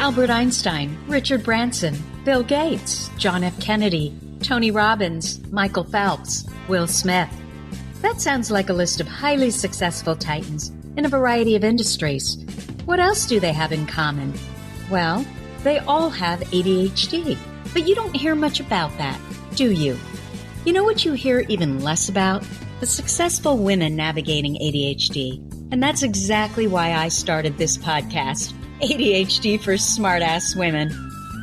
Albert Einstein, Richard Branson, Bill Gates, John F. Kennedy, Tony Robbins, Michael Phelps, Will Smith. That sounds like a list of highly successful titans in a variety of industries. What else do they have in common? Well, they all have ADHD, but you don't hear much about that, do you? You know what you hear even less about? The successful women navigating ADHD. And that's exactly why I started this podcast, ADHD for Smartass Women.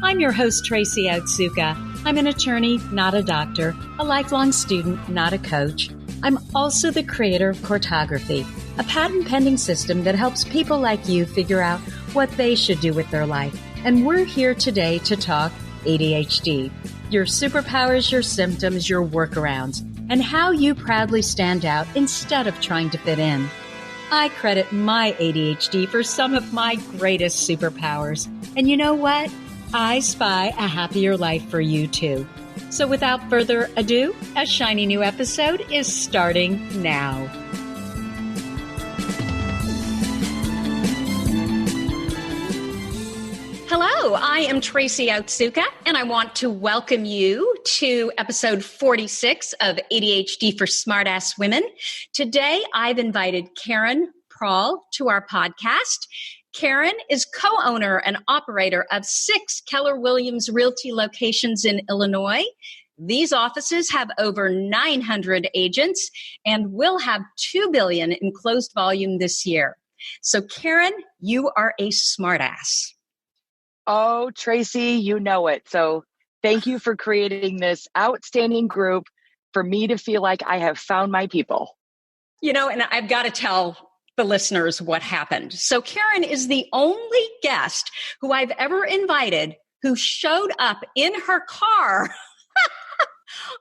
I'm your host, Tracy Otsuka. I'm an attorney, not a doctor, a lifelong student, not a coach. I'm also the creator of Courtography, a patent-pending system that helps people like you figure out what they should do with their life. And we're here today to talk ADHD, your superpowers, your symptoms, your workarounds, and how you proudly stand out instead of trying to fit in. I credit my ADHD for some of my greatest superpowers. And you know what? I spy a happier life for you too. So without further ado, a shiny new episode is starting now. Hello, I am Tracy Otsuka, and I want to welcome you to episode 46 of ADHD for Smartass Women. Today, I've invited Caryn Prall to our podcast. Caryn is co-owner and operator of 6 Keller Williams Realty locations in Illinois. These offices have over 900 agents and will have $2 billion in closed volume this year. So, Caryn, you are a smartass. Oh, Tracy, you know it. So thank you for creating this outstanding group for me to feel like I have found my people. You know, and I've got to tell the listeners what happened. So Caryn is the only guest who I've ever invited who showed up in her car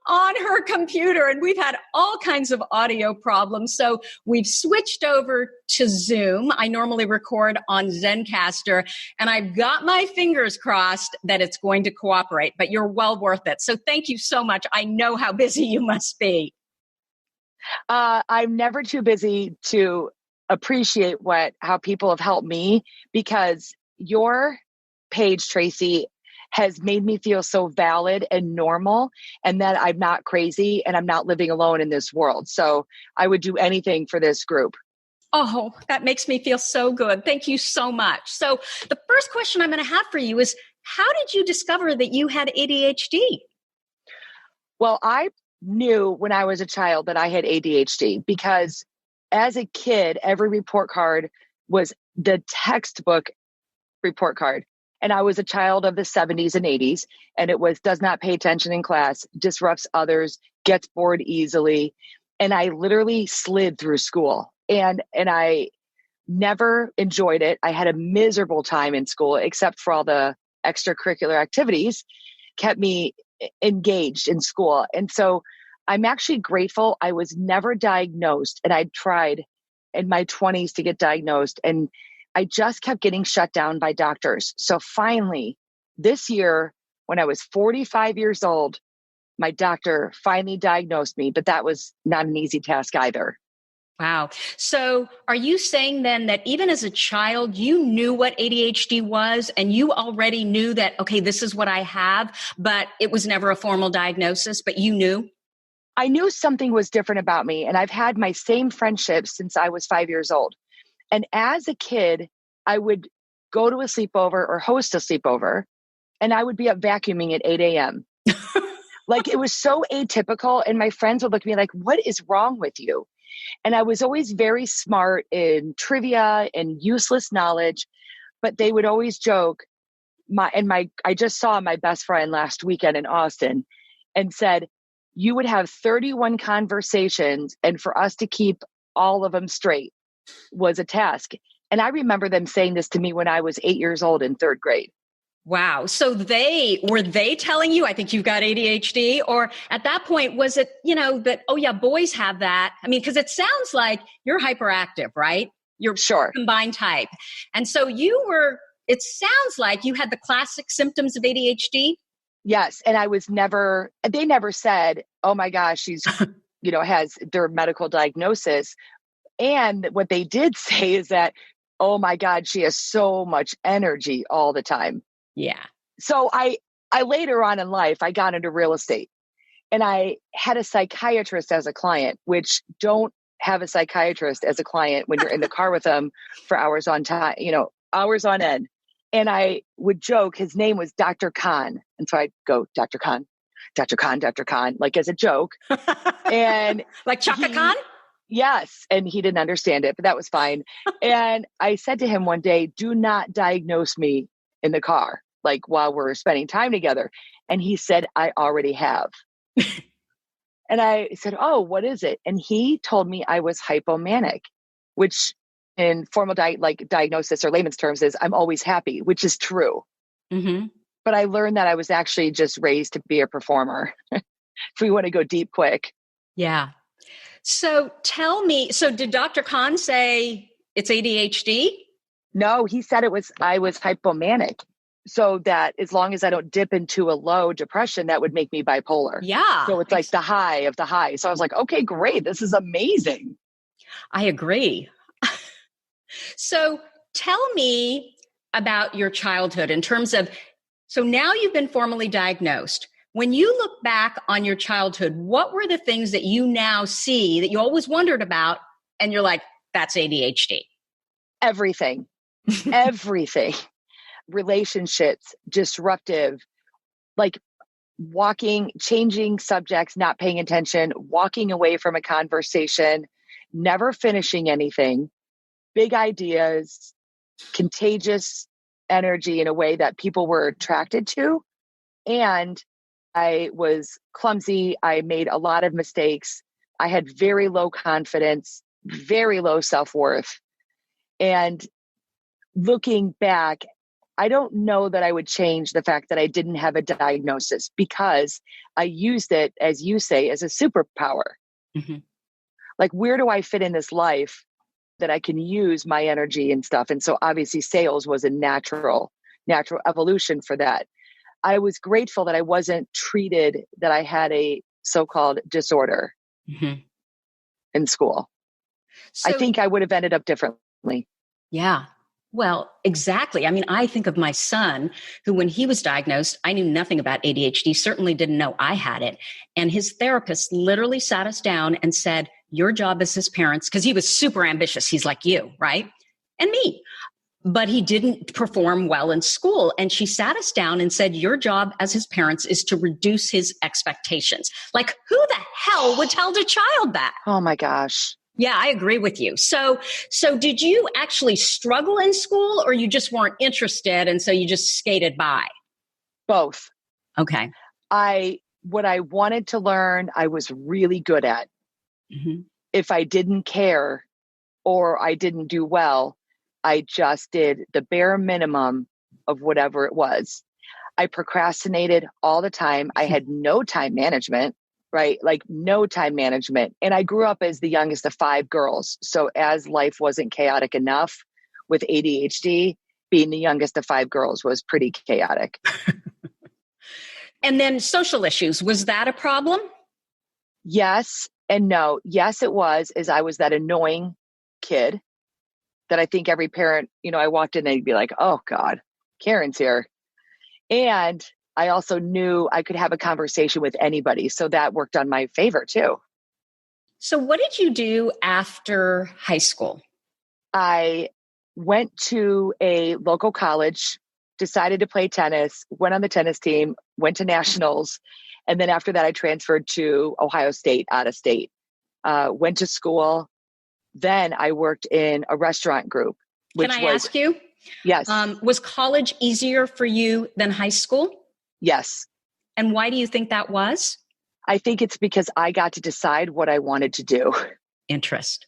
on her computer, and we've had all kinds of audio problems. So we've switched over to Zoom. I normally record on Zencaster, and I've got my fingers crossed that it's going to cooperate, but you're well worth it. So thank you so much. I know how busy you must be. I'm never too busy to appreciate how people have helped me, because your page, Tracy, has made me feel so valid and normal, and that I'm not crazy and I'm not living alone in this world. So I would do anything for this group. Oh, that makes me feel so good. Thank you so much. So the first question I'm going to have for you is, how did you discover that you had ADHD? Well, I knew when I was a child that I had ADHD, because as a kid, every report card was the textbook report card. And I was a child of the 70s and 80s, and it was does not pay attention in class, disrupts others, gets bored easily. And I literally slid through school, and I never enjoyed it. I had a miserable time in school, except for all the extracurricular activities kept me engaged in school. And so I'm actually grateful I was never diagnosed, and I tried in my 20s to get diagnosed, and I just kept getting shut down by doctors. So finally, this year, when I was 45 years old, my doctor finally diagnosed me, but that was not an easy task either. Wow. So are you saying then that even as a child, you knew what ADHD was, and you already knew that, okay, this is what I have, but it was never a formal diagnosis, but you knew? I knew something was different about me, and I've had my same friendships since I was 5 years old. And as a kid, I would go to a sleepover or host a sleepover, and I would be up vacuuming at 8 a.m. Like, it was so atypical. And my friends would look at me like, what is wrong with you? And I was always very smart in trivia and useless knowledge, but they would always joke. I just saw my best friend last weekend in Austin and said, you would have 31 conversations, and for us to keep all of them straight was a task. And I remember them saying this to me when I was 8 years old in 3rd grade. Wow. So were they telling you, I think you've got ADHD? Or at that point, was it, that, oh yeah, boys have that? I mean, because it sounds like you're hyperactive, right? You're sure combined type. And so it sounds like you had the classic symptoms of ADHD. Yes. And they never said, oh my gosh, she's, has their medical diagnosis. And what they did say is that, Oh my God, she has so much energy all the time. Yeah. So I later on in life, I got into real estate and I had a psychiatrist as a client, which don't have a psychiatrist as a client when you're in the car with them for hours on time, hours on end. And I would joke, his name was Dr. Khan. And so I'd go, Dr. Khan, Dr. Khan, Dr. Khan, like as a joke. And like Chaka Khan? Yes. And he didn't understand it, but that was fine. And I said to him one day, do not diagnose me in the car, like while we're spending time together. And he said, I already have. And I said, oh, what is it? And he told me I was hypomanic, which in formal diagnosis or layman's terms is I'm always happy, which is true. Mm-hmm. But I learned that I was actually just raised to be a performer. If we want to go deep quick. Yeah. So tell me, did Dr. Khan say it's ADHD? No, he said I was hypomanic. So that as long as I don't dip into a low depression, that would make me bipolar. Yeah. So it's like the high of the high. So I was like, okay, great. This is amazing. I agree. So tell me about your childhood in terms of, so now you've been formally diagnosed. When you look back on your childhood, what were the things that you now see that you always wondered about and you're like, that's ADHD? Everything. Everything. Relationships, disruptive, like changing subjects, not paying attention, walking away from a conversation, never finishing anything, big ideas, contagious energy in a way that people were attracted to. And I was clumsy. I made a lot of mistakes. I had very low confidence, very low self-worth. And looking back, I don't know that I would change the fact that I didn't have a diagnosis because I used it, as you say, as a superpower. Mm-hmm. Like, where do I fit in this life that I can use my energy and stuff? And so obviously sales was a natural evolution for that. I was grateful that I wasn't treated that I had a so-called disorder in school. So, I think I would have ended up differently. Yeah. Well, exactly. I mean, I think of my son who, when he was diagnosed, I knew nothing about ADHD, certainly didn't know I had it. And his therapist literally sat us down and said, your job as his parents, because he was super ambitious. He's like you, right? And me. But he didn't perform well in school. And she sat us down and said, your job as his parents is to reduce his expectations. Like, who the hell would tell a child that? Oh my gosh. Yeah, I agree with you. So did you actually struggle in school or you just weren't interested and so you just skated by? Both. Okay. What I wanted to learn, I was really good at. Mm-hmm. If I didn't care or I didn't do well, I just did the bare minimum of whatever it was. I procrastinated all the time. I had no time management. Right? Like no time management. And I grew up as the youngest of 5 girls. So as life wasn't chaotic enough with ADHD, being the youngest of 5 girls was pretty chaotic. And then social issues, was that a problem? Yes and no. Yes, it was, as I was that annoying kid that I think every parent, I walked in and they'd be like, oh God, Caryn's here. And I also knew I could have a conversation with anybody. So that worked on my favor too. So what did you do after high school? I went to a local college, decided to play tennis, went on the tennis team, went to nationals. And then after that, I transferred to Ohio State, out of state, went to school. Then I worked in a restaurant group. Can I ask you? Yes. Was college easier for you than high school? Yes. And why do you think that was? I think it's because I got to decide what I wanted to do. Interest.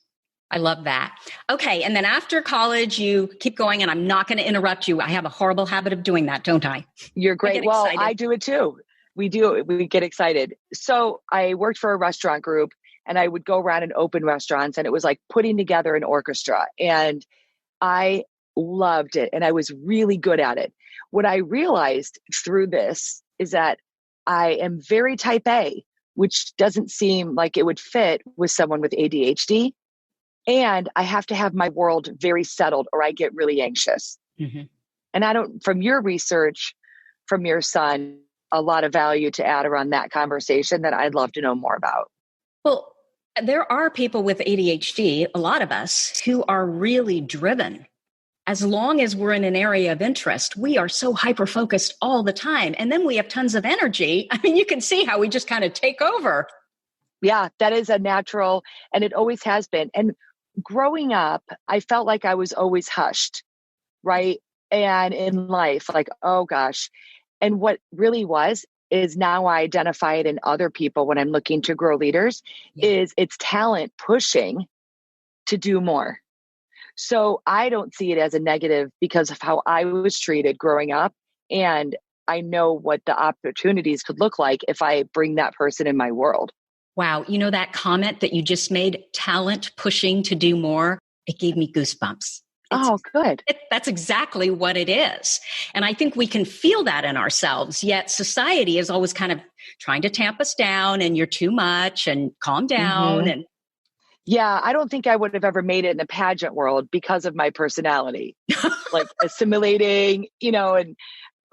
I love that. Okay. And then after college, you keep going, and I'm not going to interrupt you. I have a horrible habit of doing that, don't I? You're great. Well, I do it too. We do. We get excited. So I worked for a restaurant group and I would go around and open restaurants, and it was like putting together an orchestra, and I loved it. And I was really good at it. What I realized through this is that I am very type A, which doesn't seem like it would fit with someone with ADHD. And I have to have my world very settled or I get really anxious. Mm-hmm. And from your research, from your son, a lot of value to add around that conversation that I'd love to know more about. Well, there are people with ADHD, a lot of us, who are really driven. As long as we're in an area of interest, we are so hyper-focused all the time. And then we have tons of energy. I mean, you can see how we just kind of take over. Yeah, that is a natural, and it always has been. And growing up, I felt like I was always hushed, right? And in life, like, oh gosh. And what really is now I identify it in other people when I'm looking to grow leaders, is it's talent pushing to do more. So I don't see it as a negative because of how I was treated growing up. And I know what the opportunities could look like if I bring that person in my world. Wow. You know, that comment that you just made, talent pushing to do more, it gave me goosebumps. Good. That's exactly what it is. And I think we can feel that in ourselves, yet society is always kind of trying to tamp us down and you're too much and calm down. Mm-hmm. And yeah, I don't think I would have ever made it in the pageant world because of my personality, like assimilating, and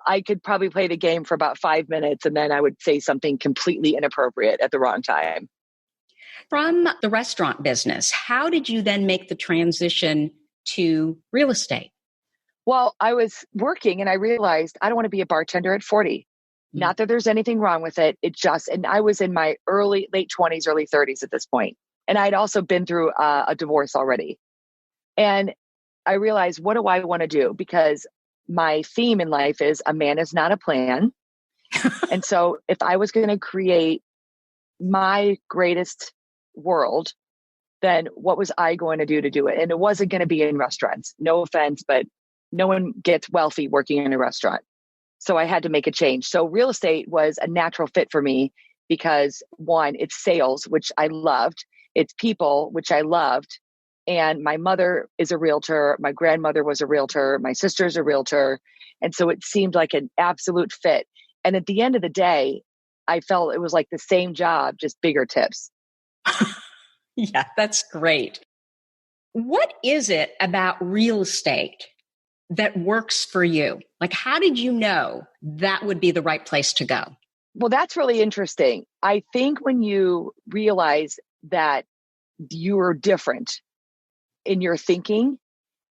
I could probably play the game for about 5 minutes and then I would say something completely inappropriate at the wrong time. From the restaurant business, how did you then make the transition to real estate? Well, I was working and I realized I don't want to be a bartender at 40. Mm-hmm. Not that there's anything wrong with it. And I was in my late 20s, early 30s at this point. And I'd also been through a divorce already. And I realized, what do I want to do? Because my theme in life is a man is not a plan. And so if I was going to create my greatest world, then what was I going to do it? And it wasn't going to be in restaurants. No offense, but no one gets wealthy working in a restaurant. So I had to make a change. So real estate was a natural fit for me because one, it's sales, which I loved. It's people, which I loved. And my mother is a realtor. My grandmother was a realtor. My sister's a realtor. And so it seemed like an absolute fit. And at the end of the day, I felt it was like the same job, just bigger tips. Yeah, that's great. What is it about real estate that works for you? Like, how did you know that would be the right place to go? Well, that's really interesting. I think when you realize that you are different in your thinking,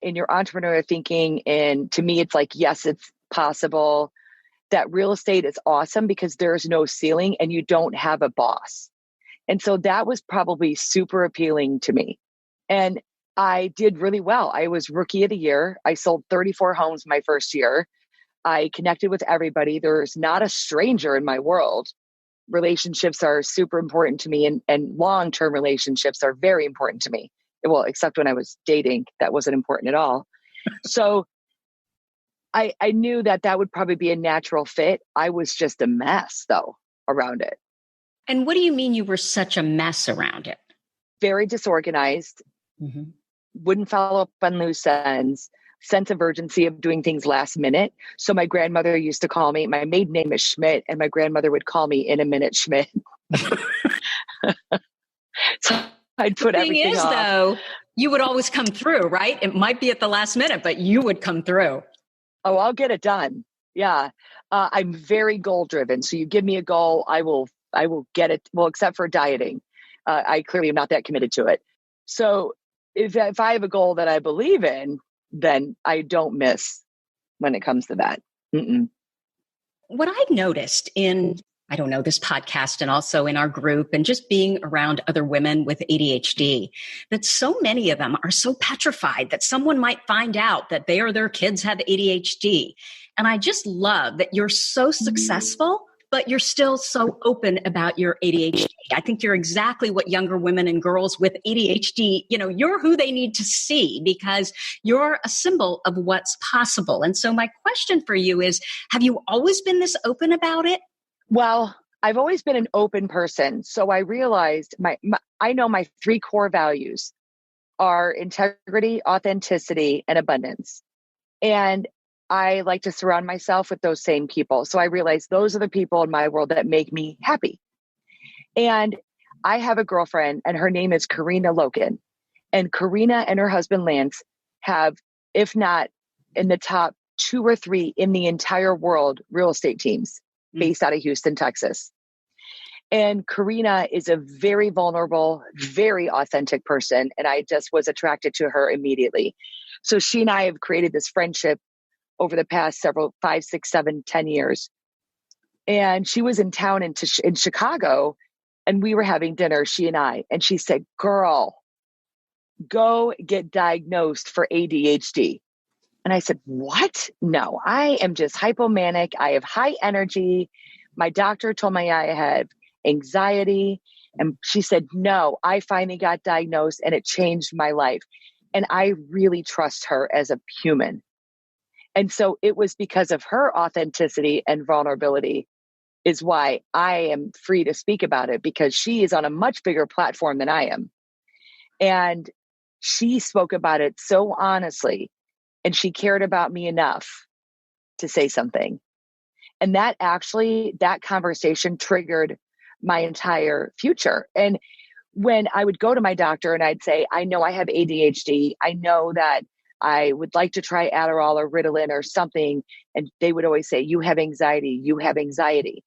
in your entrepreneurial thinking, and to me, it's like, yes, it's possible. That real estate is awesome because there's no ceiling and you don't have a boss. And so that was probably super appealing to me. And I did really well. I was rookie of the year. I sold 34 homes my first year. I connected with everybody. There's not a stranger in my world. Relationships are super important to me, and long-term relationships are very important to me. Well, except when I was dating, that wasn't important at all. So I knew that would probably be a natural fit. I was just a mess, though, around it. And what do you mean you were such a mess around it? Very disorganized, wouldn't follow up on loose ends, sense of urgency of doing things last minute. So my grandmother used to call me, my maiden name is Schmidt, and my grandmother would call me in a minute Schmidt. So I'd put everything off. Though, you would always come through, right? It might be at the last minute, but you would come through. Oh, I'll get it done. Yeah. I'm very goal driven. So you give me a goal, I will get it. Well, except for dieting. I clearly am not that committed to it. So if I have a goal that I believe in, then I don't miss when it comes to that. Mm-mm. What I've noticed in, I don't know, this podcast and also in our group and just being around other women with ADHD, that so many of them are so petrified that someone might find out that they or their kids have ADHD. And I just love that you're so successful, but you're still so open about your ADHD. I think you're exactly what younger women and girls with ADHD, you're who they need to see because you're a symbol of what's possible. And so my question for you is, have you always been this open about it? Well, I've always been an open person. So I realized I know my 3 core values are integrity, authenticity, and abundance. And I like to surround myself with those same people. So I realized those are the people in my world that make me happy. And I have a girlfriend and her name is Karina Loken. And Karina and her husband, Lance, have, if not in the top 2 or 3 in the entire world, real estate teams based out of Houston, Texas. And Karina is a very vulnerable, very authentic person. And I just was attracted to her immediately. So she and I have created this friendship over the past 5, 6, 7, 10 years. And she was in town in Chicago, and we were having dinner, she and I. And she said, girl, go get diagnosed for ADHD. And I said, what? No, I am just hypomanic. I have high energy. My doctor told me I had anxiety. And she said, no, I finally got diagnosed and it changed my life. And I really trust her as a human. And so it was because of her authenticity and vulnerability is why I am free to speak about it, because she is on a much bigger platform than I am. And she spoke about it so honestly, and she cared about me enough to say something. And that conversation triggered my entire future. And when I would go to my doctor and I'd say, I know I have ADHD. I know that I would like to try Adderall or Ritalin or something. And they would always say, you have anxiety, you have anxiety.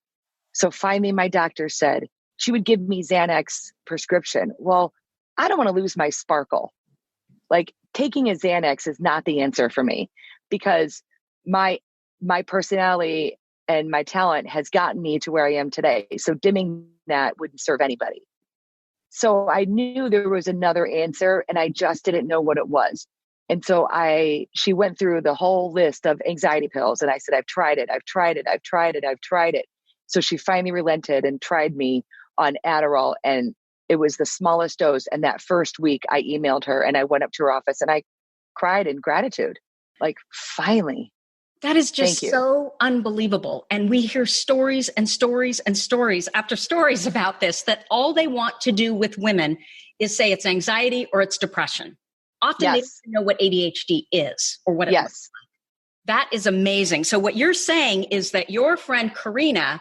So finally, my doctor said, she would give me Xanax prescription. Well, I don't want to lose my sparkle. Like, taking a Xanax is not the answer for me, because my personality and my talent has gotten me to where I am today. So dimming that wouldn't serve anybody. So I knew there was another answer, and I just didn't know what it was. And so she went through the whole list of anxiety pills, and I said, I've tried it. So she finally relented and tried me on Adderall, and it was the smallest dose. And that first week I emailed her and I went up to her office and I cried in gratitude. Like, finally. That is just so unbelievable. And we hear stories and stories and stories after stories about this, that all they want to do with women is say it's anxiety or it's depression. Often they don't know what ADHD is or what it looks like. That is amazing. So what you're saying is that your friend Karina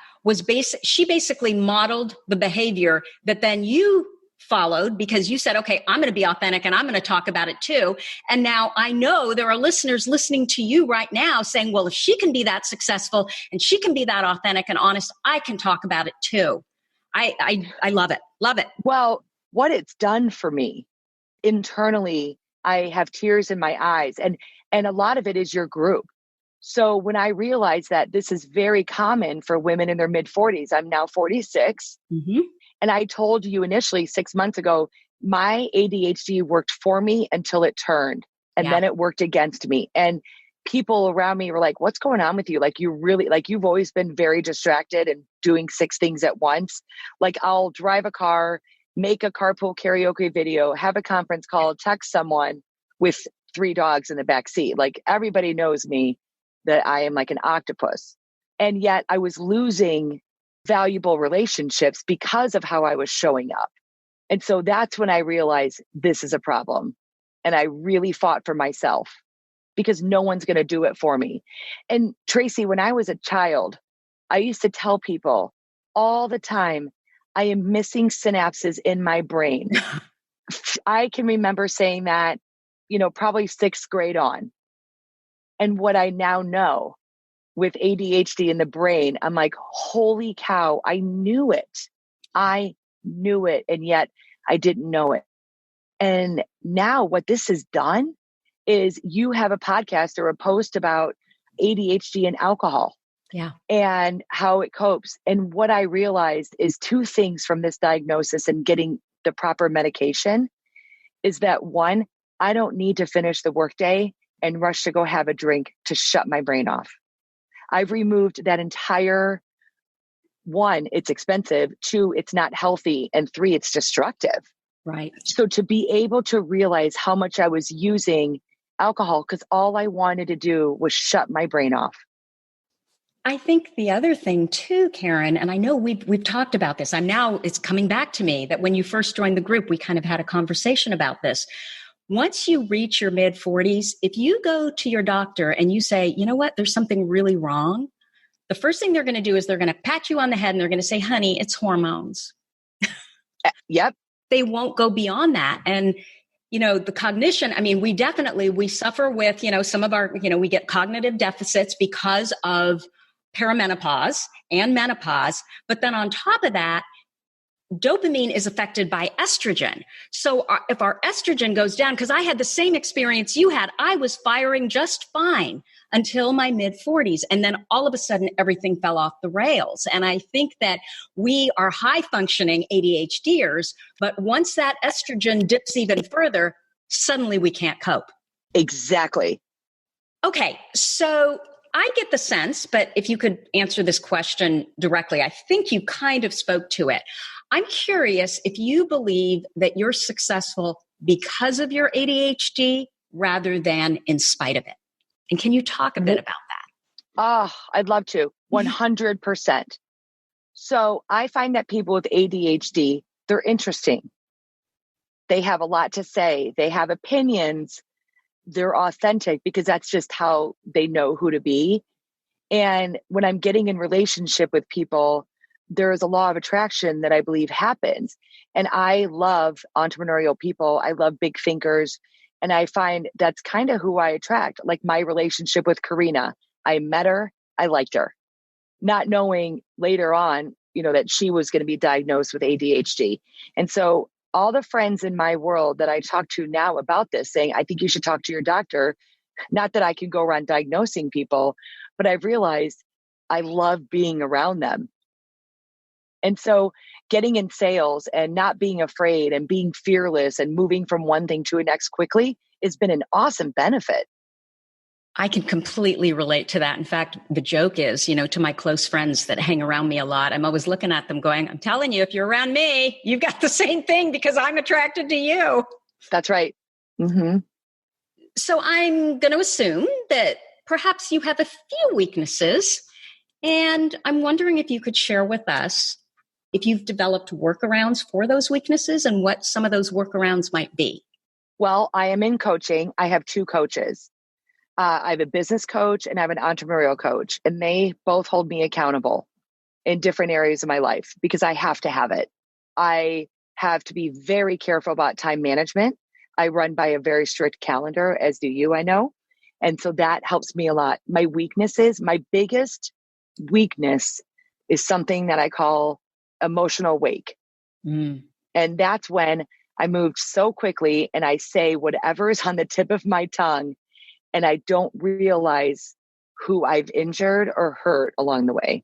she basically modeled the behavior that then you followed, because you said, okay, I'm going to be authentic and I'm going to talk about it too. And now I know there are listeners listening to you right now saying, well, if she can be that successful and she can be that authentic and honest, I can talk about it too. I love it. Love it. Well, what it's done for me internally, I have tears in my eyes, and a lot of it is your group. So when I realized that this is very common for women in their mid-40s, I'm now 46. Mm-hmm. And I told you initially 6 months ago, my ADHD worked for me until it turned, and then it worked against me. And people around me were like, what's going on with you? Like, you've always been very distracted and doing 6 things at once. Like, I'll drive a car, make a carpool karaoke video, have a conference call, text someone with 3 dogs in the back seat. Like, everybody knows me, that I am like an octopus. And yet I was losing valuable relationships because of how I was showing up. And so that's when I realized this is a problem. And I really fought for myself, because no one's going to do it for me. And Tracy, when I was a child, I used to tell people all the time, I am missing synapses in my brain. I can remember saying that, probably 6th grade on. And what I now know with ADHD in the brain, I'm like, holy cow, I knew it. And yet I didn't know it. And now what this has done is you have a podcast or a post about ADHD and alcohol. Yeah. And how it copes. And what I realized is 2 things from this diagnosis and getting the proper medication is that, 1, I don't need to finish the workday and rush to go have a drink to shut my brain off. I've removed that entire 1, it's expensive, 2, it's not healthy, and 3, it's destructive. Right. So to be able to realize how much I was using alcohol, because all I wanted to do was shut my brain off. I think the other thing too, Caryn, and I know we've talked about this. It's coming back to me that when you first joined the group, we kind of had a conversation about this. Once you reach your mid-40s, if you go to your doctor and you say, you know what, there's something really wrong, the first thing they're going to do is they're going to pat you on the head and they're going to say, honey, it's hormones. Yep. They won't go beyond that. And, the cognition, I mean, we suffer with, some of our, we get cognitive deficits because of perimenopause and menopause. But then on top of that, dopamine is affected by estrogen. So if our estrogen goes down, because I had the same experience you had, I was firing just fine until my mid 40s. And then all of a sudden, everything fell off the rails. And I think that we are high functioning ADHDers, but once that estrogen dips even further, suddenly we can't cope. Exactly. Okay. So I get the sense, but if you could answer this question directly, I think you kind of spoke to it. I'm curious if you believe that you're successful because of your ADHD rather than in spite of it. And can you talk a bit about that? Oh, I'd love to. 100%. So I find that people with ADHD, they're interesting. They have a lot to say. They have opinions. They're authentic because that's just how they know who to be. And when I'm getting in relationship with people, there is a law of attraction that I believe happens. And I love entrepreneurial people. I love big thinkers. And I find that's kind of who I attract. Like my relationship with Karina, I met her, I liked her, not knowing later on, that she was going to be diagnosed with ADHD. And so all the friends in my world that I talk to now about this saying, I think you should talk to your doctor. Not that I can go around diagnosing people, but I've realized I love being around them. And so getting in sales and not being afraid and being fearless and moving from one thing to the next quickly has been an awesome benefit. I can completely relate to that. In fact, the joke is, to my close friends that hang around me a lot, I'm always looking at them going, I'm telling you, if you're around me, you've got the same thing because I'm attracted to you. That's right. Mm-hmm. So I'm going to assume that perhaps you have a few weaknesses. And I'm wondering if you could share with us if you've developed workarounds for those weaknesses and what some of those workarounds might be. Well, I am in coaching. I have two coaches. I have a business coach and I have an entrepreneurial coach, and they both hold me accountable in different areas of my life because I have to have it. I have to be very careful about time management. I run by a very strict calendar, as do you, I know. And so that helps me a lot. My biggest weakness is something that I call emotional wake. And that's when I moved so quickly and I say whatever is on the tip of my tongue and I don't realize who I've injured or hurt along the way.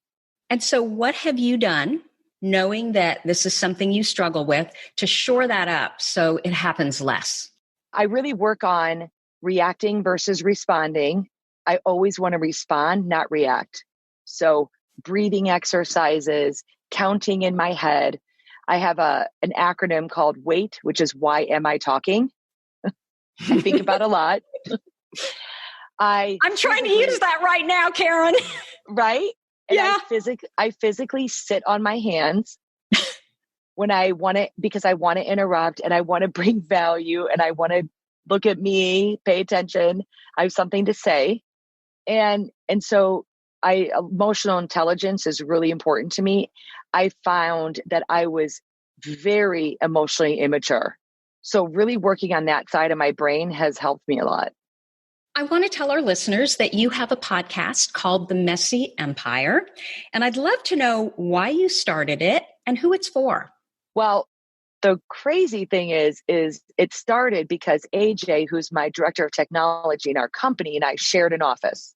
And so what have you done, knowing that this is something you struggle with, to shore that up so it happens less? I really work on reacting versus responding. I always want to respond, not react. So breathing exercises, counting in my head. I have an acronym called WAIT, which is why am I talking? I think about a lot. I'm trying to use that right now, Caryn. Right? And yeah. I physically sit on my hands when I want to, because I want to interrupt and I want to bring value and I want to look at me, pay attention. I have something to say. And so emotional intelligence is really important to me. I found that I was very emotionally immature. So really working on that side of my brain has helped me a lot. I want to tell our listeners that you have a podcast called The Messy Empire. And I'd love to know why you started it and who it's for. Well, the crazy thing is it started because AJ, who's my director of technology in our company, and I shared an office.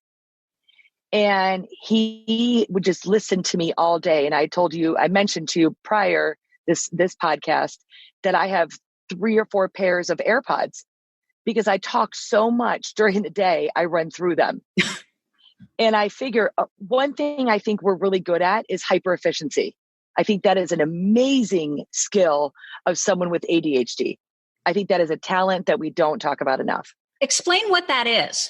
And he would just listen to me all day. And I mentioned to you prior this podcast that I have 3 or 4 pairs of AirPods because I talk so much during the day, I run through them. And I figure one thing I think we're really good at is hyper efficiency. I think that is an amazing skill of someone with ADHD. I think that is a talent that we don't talk about enough. Explain what that is.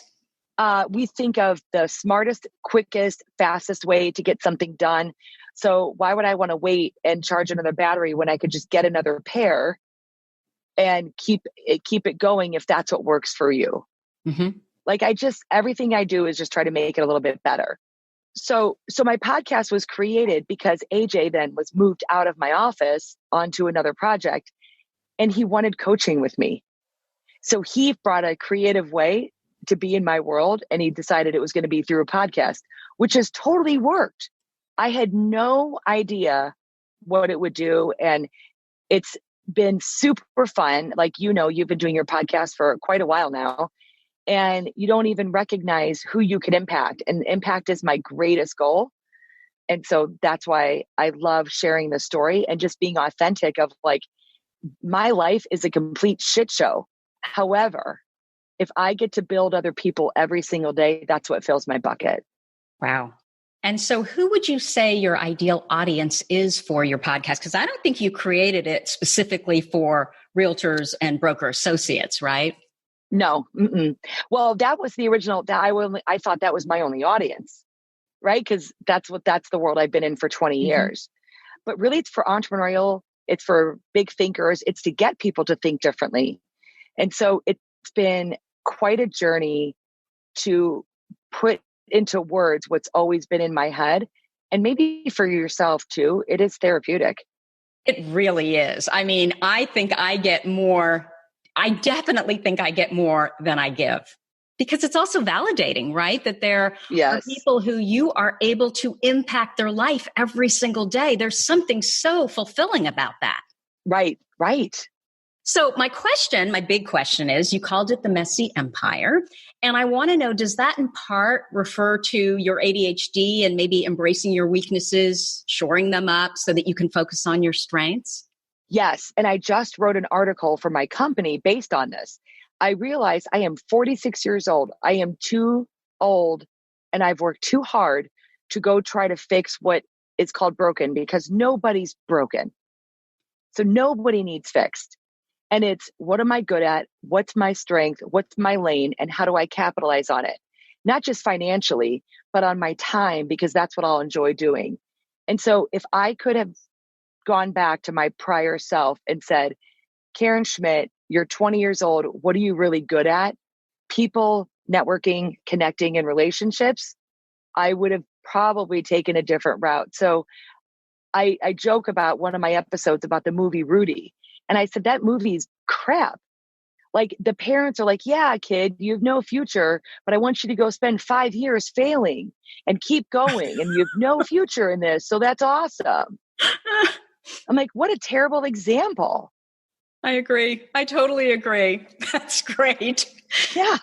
We think of the smartest, quickest, fastest way to get something done. So why would I want to wait and charge another battery when I could just get another pair and keep it going if that's what works for you? Mm-hmm. Like everything I do is just try to make it a little bit better. So my podcast was created because AJ then was moved out of my office onto another project and he wanted coaching with me. So he brought a creative way to be in my world, and he decided it was going to be through a podcast, which has totally worked. I had no idea what it would do. And it's been super fun. Like, you've been doing your podcast for quite a while now, and you don't even recognize who you can impact. And impact is my greatest goal. And so that's why I love sharing the story and just being authentic of like, my life is a complete shit show. However, if I get to build other people every single day, that's what fills my bucket. Wow. And so who would you say your ideal audience is for your podcast? Because I don't think you created it specifically for realtors and broker associates, right? No. Mm-mm. Well, that was the original. I thought that was my only audience, right? Because that's the world I've been in for 20 years. But really, it's for entrepreneurial. It's for big thinkers. It's to get people to think differently. And so it's been quite a journey to put into words what's always been in my head. And maybe for yourself too, it is therapeutic. It really is. I mean, I definitely think I get more than I give, because it's also validating, right? That there are people who you are able to impact their life every single day. There's something so fulfilling about that. Right. So my big question is, you called it the messy empire. And I want to know, does that in part refer to your ADHD and maybe embracing your weaknesses, shoring them up so that you can focus on your strengths? Yes. And I just wrote an article for my company based on this. I realized I am 46 years old. I am too old, and I've worked too hard to go try to fix what is called broken, because nobody's broken. So nobody needs fixed. And it's, what am I good at? What's my strength? What's my lane? And how do I capitalize on it? Not just financially, but on my time, because that's what I'll enjoy doing. And so if I could have gone back to my prior self and said, Caryn Schmidt, you're 20 years old. What are you really good at? People, networking, connecting, and relationships. I would have probably taken a different route. So I joke about one of my episodes about the movie Rudy. And I said, that movie's crap. Like, the parents are like, yeah, kid, you have no future, but I want you to go spend 5 years failing and keep going. And you have no future in this. So that's awesome. I'm like, what a terrible example. I agree. I totally agree. That's great. Yeah.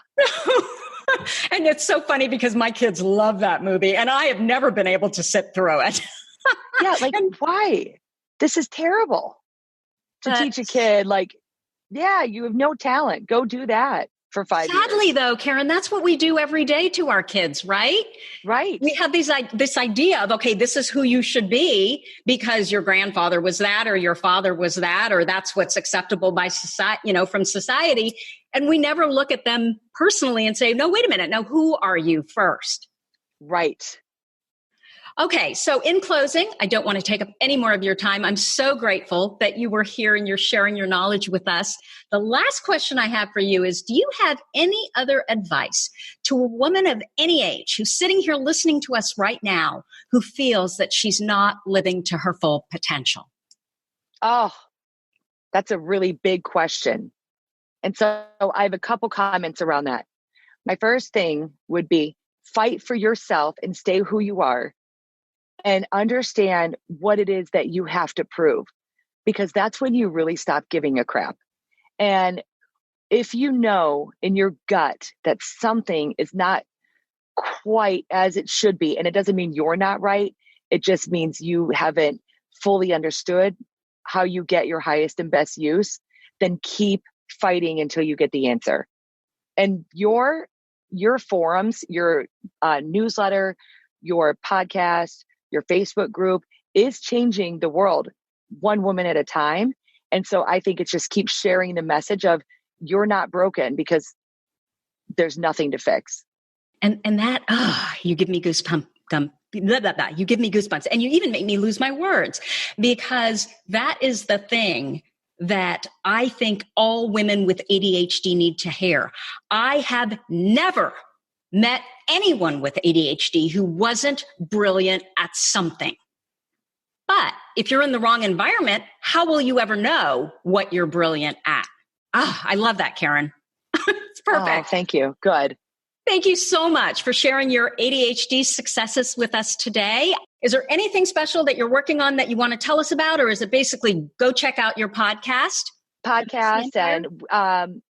And it's so funny because my kids love that movie and I have never been able to sit through it. Yeah. Like, why? This is terrible. To teach a kid, like, yeah, you have no talent. Go do that for 5 years. Sadly, though, Caryn, that's what we do every day to our kids, right? Right. We have this idea of, okay, this is who you should be because your grandfather was that, or your father was that, or that's what's acceptable by society, from society. And we never look at them personally and say, no, wait a minute. Now, who are you first? Right. Okay, so in closing, I don't want to take up any more of your time. I'm so grateful that you were here and you're sharing your knowledge with us. The last question I have for you is, do you have any other advice to a woman of any age who's sitting here listening to us right now who feels that she's not living to her full potential? Oh, that's a really big question. And so I have a couple comments around that. My first thing would be, fight for yourself and stay who you are. And understand what it is that you have to prove, because that's when you really stop giving a crap. And if you know in your gut that something is not quite as it should be, and it doesn't mean you're not right, it just means you haven't fully understood how you get your highest and best use, then keep fighting until you get the answer. And your forums, your newsletter, your podcast, your Facebook group is changing the world one woman at a time. And so I think it's just keep sharing the message of you're not broken, because there's nothing to fix. And that, you give me goosebumps. You give me goosebumps. And you even make me lose my words, because that is the thing that I think all women with ADHD need to hear. I have never met anyone with ADHD who wasn't brilliant at something. But if you're in the wrong environment, how will you ever know what you're brilliant at? I love that, Caryn. Perfect. Oh, thank you. Good. Thank you so much for sharing your ADHD successes with us today. Is there anything special that you're working on that you want to tell us about, or is it basically go check out your podcast? And,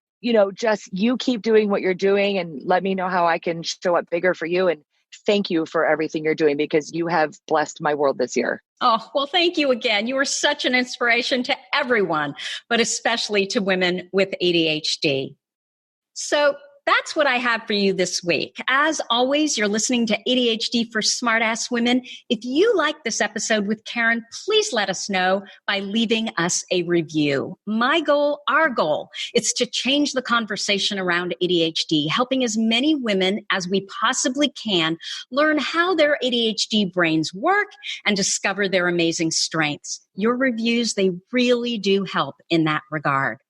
just you keep doing what you're doing and let me know how I can show up bigger for you. And thank you for everything you're doing because you have blessed my world this year. Oh, well, thank you again. You are such an inspiration to everyone, but especially to women with ADHD. So that's what I have for you this week. As always, you're listening to ADHD for Smartass Women. If you like this episode with Caryn, please let us know by leaving us a review. My goal, our goal, is to change the conversation around ADHD, helping as many women as we possibly can learn how their ADHD brains work and discover their amazing strengths. Your reviews, they really do help in that regard.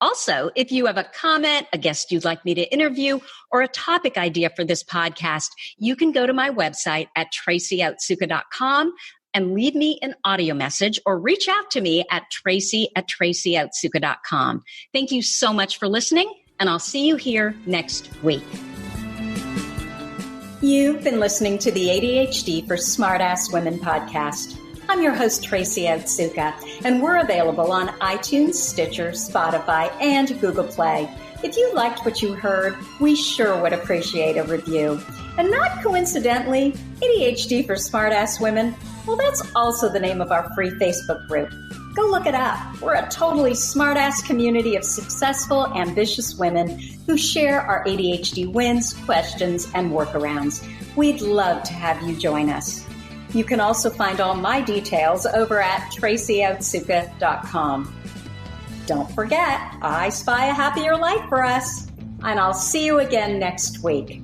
Also, if you have a comment, a guest you'd like me to interview, or a topic idea for this podcast, you can go to my website at tracyotsuka.com and leave me an audio message or reach out to me at tracy@tracyotsuka.com. Thank you so much for listening, and I'll see you here next week. You've been listening to the ADHD for Smartass Women podcast. I'm your host, Tracy Otsuka, and we're available on iTunes, Stitcher, Spotify, and Google Play. If you liked what you heard, we sure would appreciate a review. And not coincidentally, ADHD for Smartass Women, well, that's also the name of our free Facebook group. Go look it up. We're a totally smartass community of successful, ambitious women who share our ADHD wins, questions, and workarounds. We'd love to have you join us. You can also find all my details over at tracyotsuka.com. Don't forget, I spy a happier life for us, and I'll see you again next week.